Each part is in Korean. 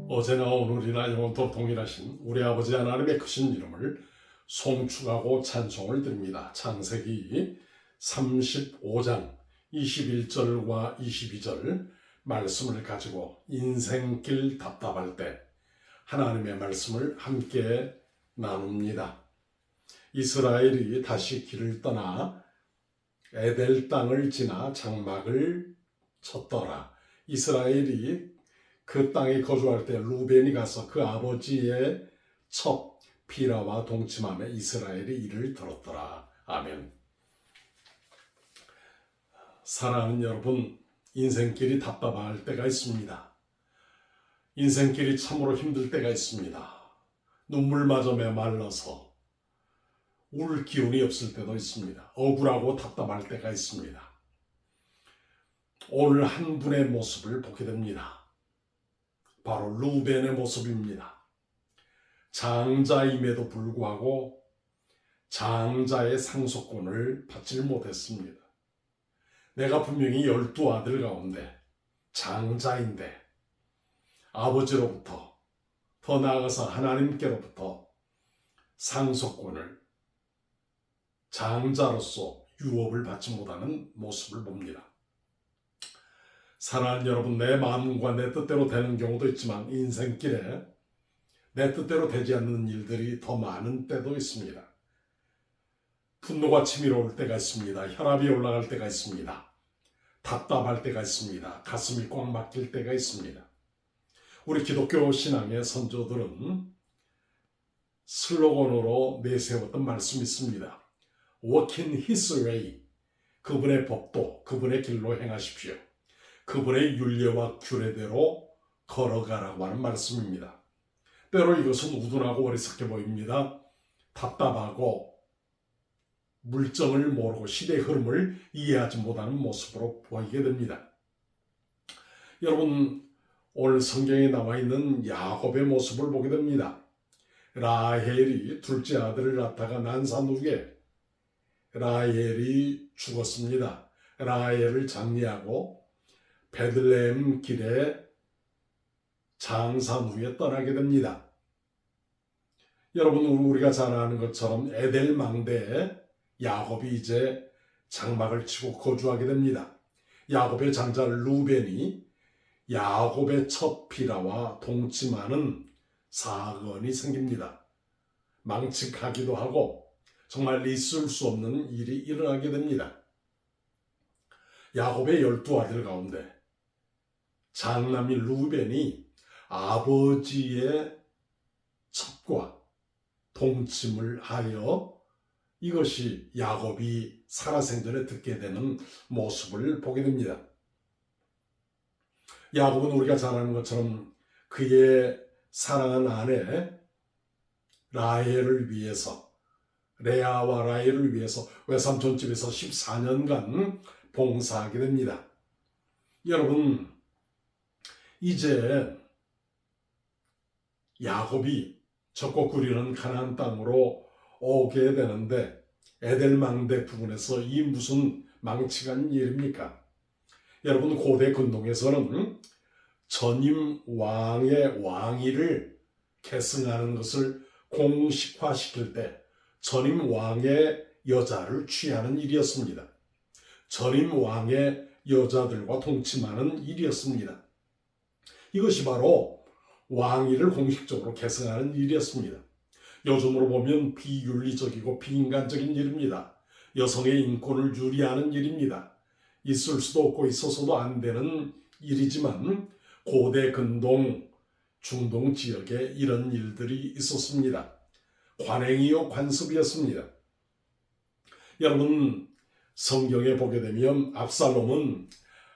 어제나 오늘이나 영원토록 동일하신 우리 아버지 하나님의 크신 이름을 송축하고 찬송을 드립니다. 창세기 35장 21절과 22절 말씀을 가지고 인생길 답답할 때 하나님의 말씀을 함께 나눕니다. 이스라엘이 다시 길을 떠나 에델 땅을 지나 장막을 쳤더라. 이스라엘이 그 땅에 거주할 때 루벤이 가서 그 아버지의 첩 비라와 동침하며 이스라엘이 이를 들었더라. 아멘. 사랑하는 여러분, 인생길이 답답할 때가 있습니다. 인생길이 참으로 힘들 때가 있습니다. 눈물마저 메말라서 울 기운이 없을 때도 있습니다. 억울하고 답답할 때가 있습니다. 오늘 한 분의 모습을 보게 됩니다. 바로 루벤의 모습입니다. 장자임에도 불구하고 장자의 상속권을 받지 못했습니다. 내가 분명히 12아들 가운데 장자인데 아버지로부터 더 나아가서 하나님께로부터 상속권을 장자로서 유업을 받지 못하는 모습을 봅니다. 사랑하는 여러분, 내 마음과 내 뜻대로 되는 경우도 있지만 인생길에 내 뜻대로 되지 않는 일들이 더 많은 때도 있습니다. 분노가 치밀어올 때가 있습니다. 혈압이 올라갈 때가 있습니다. 답답할 때가 있습니다. 가슴이 꽉 막힐 때가 있습니다. 우리 기독교 신앙의 선조들은 슬로건으로 내세웠던 말씀이 있습니다. Walk in His way. 그분의 법도 그분의 길로 행하십시오. 그분의 율례와 규례대로 걸어가라고 하는 말씀입니다. 때로 이것은 우둔하고 어리석게 보입니다. 답답하고 물정을 모르고 시대의 흐름을 이해하지 못하는 모습으로 보이게 됩니다. 여러분, 오늘 성경에 나와 있는 야곱의 모습을 보게 됩니다. 라헬이 둘째 아들을 낳다가 난산 후에 라헬이 죽었습니다. 라헬을 장례하고 베들레헴 길에 장산 후에 떠나게 됩니다. 여러분, 우리가 잘 아는 것처럼 에델 망대에 야곱이 이제 장막을 치고 거주하게 됩니다. 야곱의 장자 루벤이 야곱의 첫 비라와 동침하는 사건이 생깁니다. 망측하기도 하고 정말 있을 수 없는 일이 일어나게 됩니다. 야곱의 12아들 가운데 장남이 루벤이 아버지의 첩과 동침을 하여 이것이 야곱이 살아생전에 듣게 되는 모습을 보게 됩니다. 야곱은 우리가 잘 아는 것처럼 그의 사랑하는 아내 라헬을 위해서, 레아와 라헬을 위해서 외삼촌 집에서 14년간 봉사하게 됩니다. 여러분, 이제 야곱이 적고 꾸리는 가나안 땅으로 오게 되는데 에델 망대 부근에서 이 무슨 망측한 일입니까? 여러분, 고대 근동에서는 전임 왕의 왕위를 계승하는 것을 공식화시킬 때 전임 왕의 여자를 취하는 일이었습니다. 전임 왕의 여자들과 동침하는 일이었습니다. 이것이 바로 왕위를 공식적으로 계승하는 일이었습니다. 요즘으로 보면 비윤리적이고 비인간적인 일입니다. 여성의 인권을 유리하는 일입니다. 있을 수도 없고 있어서도 안 되는 일이지만 고대 근동, 중동 지역에 이런 일들이 있었습니다. 관행이요 관습이었습니다. 여러분, 성경에 보게 되면 압살롬은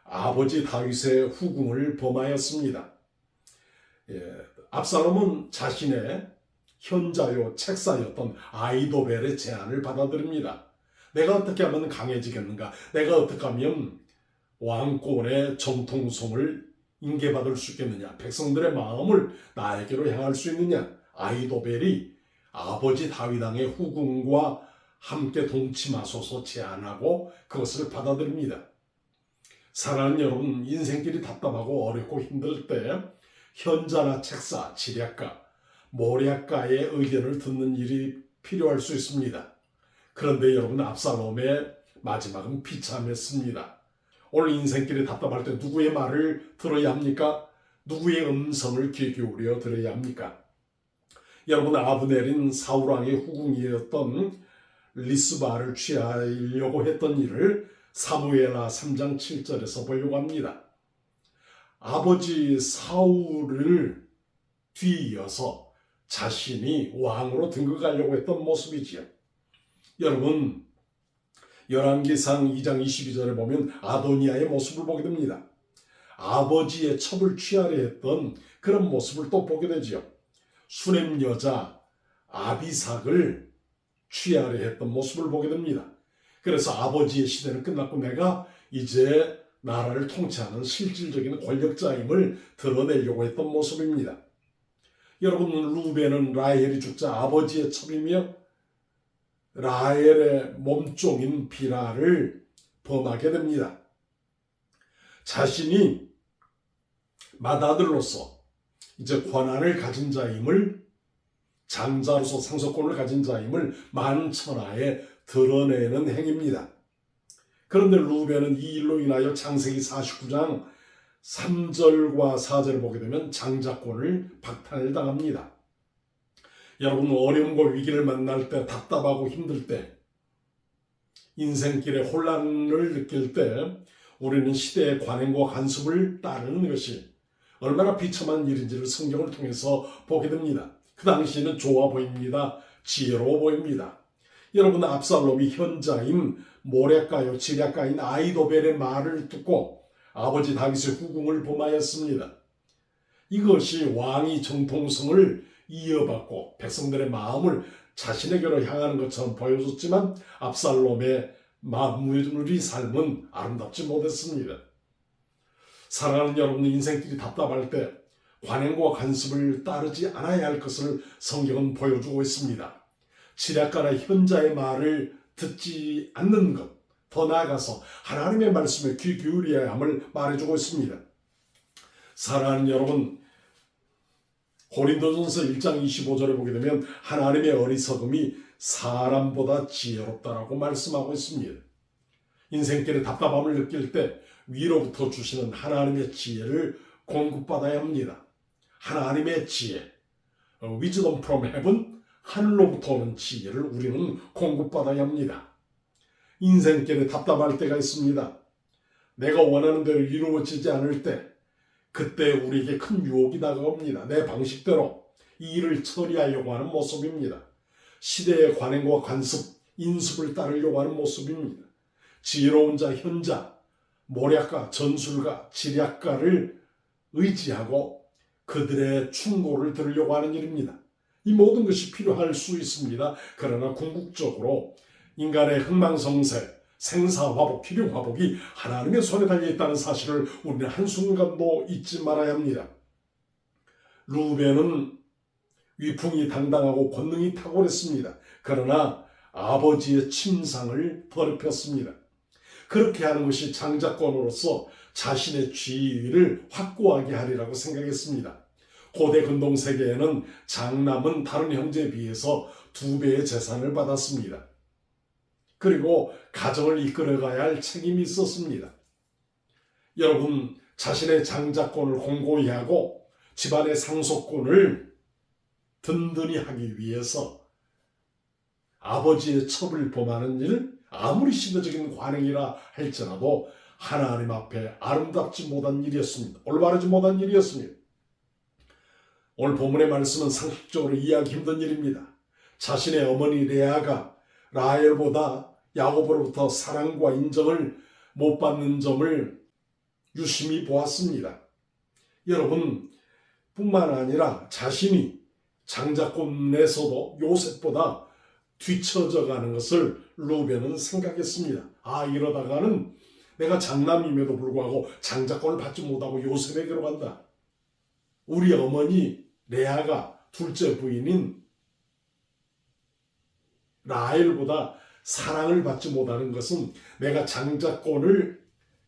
아버지 다윗의 후궁을 범하였습니다. 압살롬은 자신의 현자요 책사였던 아이도벨의 제안을 받아들입니다. 내가 어떻게 하면 강해지겠는가? 내가 어떻게 하면 왕권의 정통성을 인계받을 수 있겠느냐? 백성들의 마음을 나에게로 향할 수 있느냐? 아이도벨이 아버지 다윗 왕의 후궁과 함께 동침하소서 제안하고 그것을 받아들입니다. 사랑하는 여러분, 인생길이 답답하고 어렵고 힘들 때 현자나 책사, 지략가, 모략가의 의견을 듣는 일이 필요할 수 있습니다. 그런데 여러분, 압살롬의 마지막은 비참했습니다. 오늘 인생길이 답답할 때 누구의 말을 들어야 합니까? 누구의 음성을 귀 기울여 들어야 합니까? 여러분, 아브넬인 사울왕의 후궁이었던 리스바를 취하려고 했던 일을 사무엘하 3장 7절에서 보려고 합니다. 아버지 사울을 뒤이어서 자신이 왕으로 등극하려고 했던 모습이지요. 여러분, 열왕기상 2장 22절에 보면 아도니아의 모습을 보게 됩니다. 아버지의 첩을 취하려 했던 그런 모습을 또 보게 되지요. 수렘 여자 아비삭을 취하려 했던 모습을 보게 됩니다. 그래서 아버지의 시대는 끝났고 내가 이제 나라를 통치하는 실질적인 권력자임을 드러내려고 했던 모습입니다. 여러분, 루벤은 라헬이 죽자 아버지의 첩이며 라헬의 몸종인 비라를 범하게 됩니다. 자신이 맏아들로서 이제 권한을 가진 자임을, 장자로서 상속권을 가진 자임을 만천하에 드러내는 행위입니다. 그런데 루벤은 이 일로 인하여 창세기 49장 3절과 4절을 보게 되면 장자권을 박탈을 당합니다. 여러분, 어려움과 위기를 만날 때, 답답하고 힘들 때, 인생길에 혼란을 느낄 때 우리는 시대의 관행과 관습을 따르는 것이 얼마나 비참한 일인지를 성경을 통해서 보게 됩니다. 그 당시에는 좋아 보입니다. 지혜로워 보입니다. 여러분, 압살롬이 현자인 모략가요 지략가인 아이도벨의 말을 듣고 아버지 다윗의 후궁을 범하였습니다. 이것이 왕이 정통성을 이어받고 백성들의 마음을 자신에게로 향하는 것처럼 보여줬지만 압살롬의 마무리 삶은 아름답지 못했습니다. 사랑하는 여러분, 인생길이 답답할 때 관행과 관습을 따르지 않아야 할 것을 성경은 보여주고 있습니다. 지략가나 현자의 말을 듣지 않는 것, 더 나아가서 하나님의 말씀에 귀 기울여야 함을 말해주고 있습니다. 사랑하는 여러분, 고린도전서 1장 25절에 보게 되면 하나님의 어리석음이 사람보다 지혜롭다라고 말씀하고 있습니다. 인생길에 답답함을 느낄 때 위로부터 주시는 하나님의 지혜를 공급받아야 합니다. 하나님의 지혜, wisdom from heaven, 하늘로부터 오는 지혜를 우리는 공급받아야 합니다. 인생길에 답답할 때가 있습니다. 내가 원하는 대로 이루어지지 않을 때, 그때 우리에게 큰 유혹이 다가옵니다. 내 방식대로 이 일을 처리하려고 하는 모습입니다. 시대의 관행과 관습, 인습을 따르려고 하는 모습입니다. 지혜로운 자, 현자, 모략가, 전술가, 지략가를 의지하고 그들의 충고를 들으려고 하는 일입니다. 이 모든 것이 필요할 수 있습니다. 그러나 궁극적으로 인간의 흥망성쇠, 생사화복, 필요화복이 하나님의 손에 달려있다는 사실을 우리는 한순간도 잊지 말아야 합니다. 루벤은 위풍이 당당하고 권능이 탁월했습니다. 그러나 아버지의 침상을 더럽혔습니다. 그렇게 하는 것이 장자권으로서 자신의 지위를 확고하게 하리라고 생각했습니다. 고대 근동 세계에는 장남은 다른 형제에 비해서 2배의 재산을 받았습니다. 그리고 가정을 이끌어가야 할 책임이 있었습니다. 여러분, 자신의 장자권을 공고히 하고 집안의 상속권을 든든히 하기 위해서 아버지의 첩을 범하는 일, 아무리 시대적인 관행이라 할지라도 하나님 앞에 아름답지 못한 일이었습니다. 올바르지 못한 일이었습니다. 오늘 본문의 말씀은 상식적으로 이해하기 힘든 일입니다. 자신의 어머니 레아가 라헬보다 야곱으로부터 사랑과 인정을 못 받는 점을 유심히 보았습니다. 여러분, 뿐만 아니라 자신이 장자권에서도 요셉보다 뒤처져 가는 것을 루벤은 생각했습니다. 이러다가는 내가 장남임에도 불구하고 장자권을 받지 못하고 요셉에게로 간다. 우리 어머니 레아가 둘째 부인인 라헬보다 사랑을 받지 못하는 것은 내가 장자권을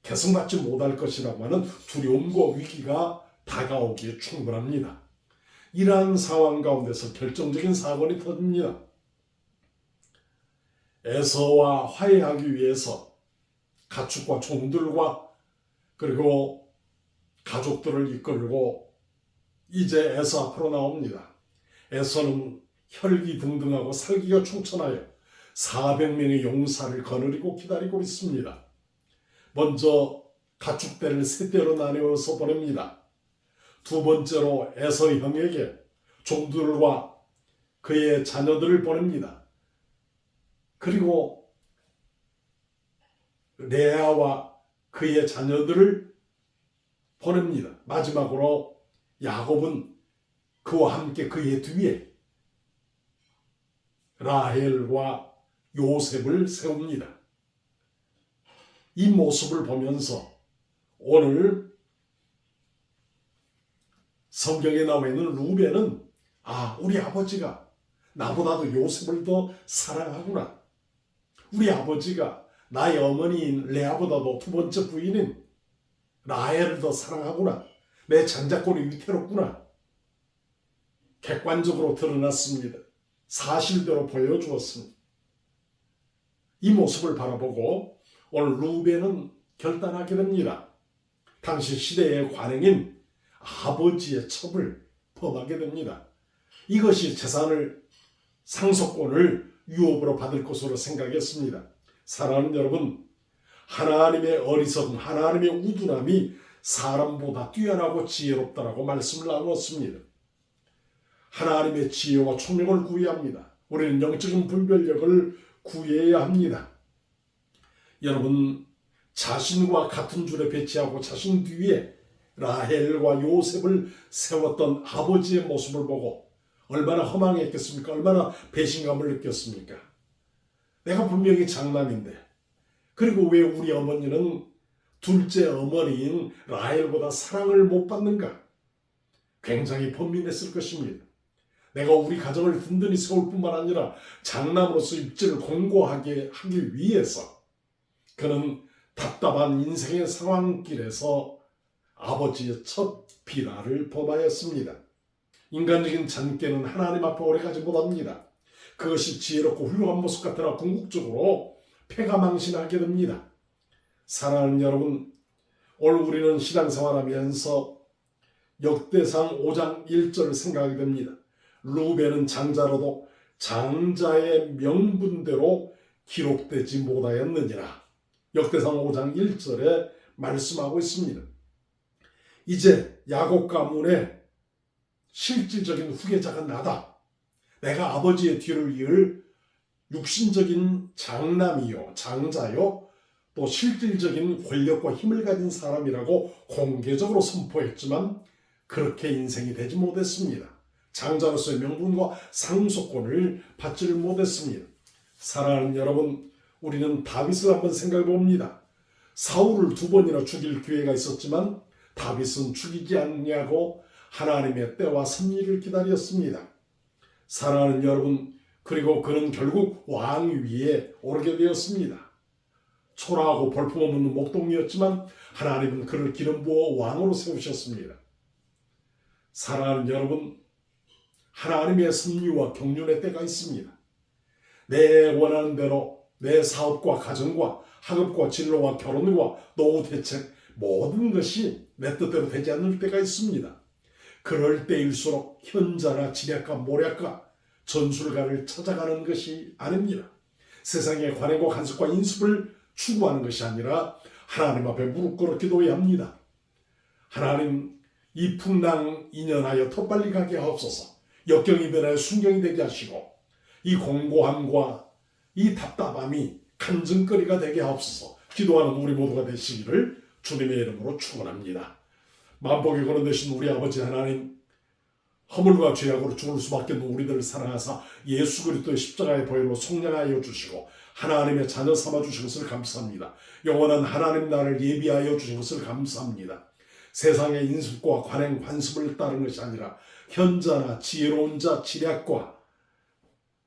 계승받지 못할 것이라고 하는 두려움과 위기가 다가오기에 충분합니다. 이러한 상황 가운데서 결정적인 사건이 터집니다. 에서와 화해하기 위해서 가축과 종들과 그리고 가족들을 이끌고 이제 에서 앞으로 나옵니다. 에서는 혈기등등하고 살기가 충천하여 400명의 용사를 거느리고 기다리고 있습니다. 먼저 가축대를 세 떼로 나누어서 보냅니다. 두 번째로 에서 형에게 종들과 그의 자녀들을 보냅니다. 그리고 레아와 그의 자녀들을 보냅니다. 마지막으로 야곱은 그와 함께 그의 뒤에 라헬과 요셉을 세웁니다. 이 모습을 보면서 오늘 성경에 나와 있는 루벤은 우리 아버지가 나보다도 요셉을 더 사랑하구나. 우리 아버지가 나의 어머니인 레아보다도 두 번째 부인인 라헬을 더 사랑하구나. 내 장자권이 위태롭구나. 객관적으로 드러났습니다. 사실대로 보여주었습니다. 이 모습을 바라보고 오늘 루벤은 결단하게 됩니다. 당시 시대의 관행인 아버지의 첩을 범하게 됩니다. 이것이 재산을 상속권을 유업으로 받을 것으로 생각했습니다. 사랑하는 여러분, 하나님의 어리석음, 하나님의 우둔함이 사람보다 뛰어나고 지혜롭다라고 말씀을 나누었습니다. 하나님의 지혜와 총명을 구해야 합니다. 우리는 영적인 분별력을 구해야 합니다. 여러분, 자신과 같은 줄에 배치하고 자신 뒤에 라헬과 요셉을 세웠던 아버지의 모습을 보고 얼마나 허망했겠습니까? 얼마나 배신감을 느꼈습니까? 내가 분명히 장남인데, 그리고 왜 우리 어머니는 둘째 어머니인 라헬보다 사랑을 못 받는가? 굉장히 번민했을 것입니다. 내가 우리 가정을 든든히 세울 뿐만 아니라 장남으로서 입지를 공고하게 하기 위해서 그는 답답한 인생의 상황길에서 아버지의 첫 비라를 범하였습니다. 인간적인 잔꾀는 하나님 앞에 오래가지 못합니다. 그것이 지혜롭고 훌륭한 모습 같으나 궁극적으로 패가망신하게 됩니다. 사랑하는 여러분, 오늘 우리는 신앙생활하면서 역대상 5장 1절을 생각하게 됩니다. 루벤은 장자로도 장자의 명분대로 기록되지 못하였느니라. 역대상 5장 1절에 말씀하고 있습니다. 이제 야곱 가문의 실질적인 후계자가 나다. 내가 아버지의 뒤를 이을 육신적인 장남이요, 장자요, 또 실질적인 권력과 힘을 가진 사람이라고 공개적으로 선포했지만 그렇게 인생이 되지 못했습니다. 장자로서의 명분과 상속권을 받지를 못했습니다. 사랑하는 여러분, 우리는 다윗을 한번 생각해 봅니다. 사울을 2번이나 죽일 기회가 있었지만 다윗은 죽이지 않냐고 하나님의 때와 섭리를 기다렸습니다. 사랑하는 여러분, 그리고 그는 결국 왕위에 오르게 되었습니다. 초라하고 볼품없는 목동이었지만 하나님은 그를 기름 부어 왕으로 세우셨습니다. 사랑하는 여러분, 하나님의 섭리와 경륜의 때가 있습니다. 내 원하는 대로 내 사업과 가정과 학업과 진로와 결혼과 노후 대책 모든 것이 내 뜻대로 되지 않을 때가 있습니다. 그럴 때일수록 현자나 지략가 모략가 전술가를 찾아가는 것이 아닙니다. 세상의 관행과 간섭과 인습을 추구하는 것이 아니라 하나님 앞에 무릎 꿇어 기도해야 합니다. 하나님, 이 풍랑 인연하여 더 빨리 가게 하옵소서. 역경이 변하여 순경이 되게 하시고 이 공고함과 이 답답함이 간증거리가 되게 하옵소서. 기도하는 우리 모두가 되시기를 주님의 이름으로 축원합니다. 만복의 거룩 되신 우리 아버지 하나님, 허물과 죄악으로 죽을 수밖에 없는 우리들을 사랑하사 예수 그리스도의 십자가의 보혈로 속량하여 주시고 하나님의 자녀 삼아 주신 것을 감사합니다. 영원한 하나님 나라를 예비하여 주신 것을 감사합니다. 세상의 인습과 관행 관습을 따른 것이 아니라 현자나 지혜로운 자 지략과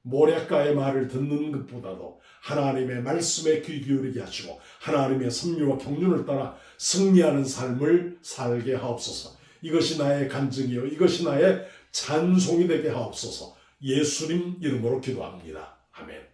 모략가의 말을 듣는 것보다도 하나님의 말씀에 귀 기울이게 하시고 하나님의 섭리와 경륜을 따라 승리하는 삶을 살게 하옵소서. 이것이 나의 간증이요 이것이 나의 찬송이 되게 하옵소서. 예수님 이름으로 기도합니다. 아멘.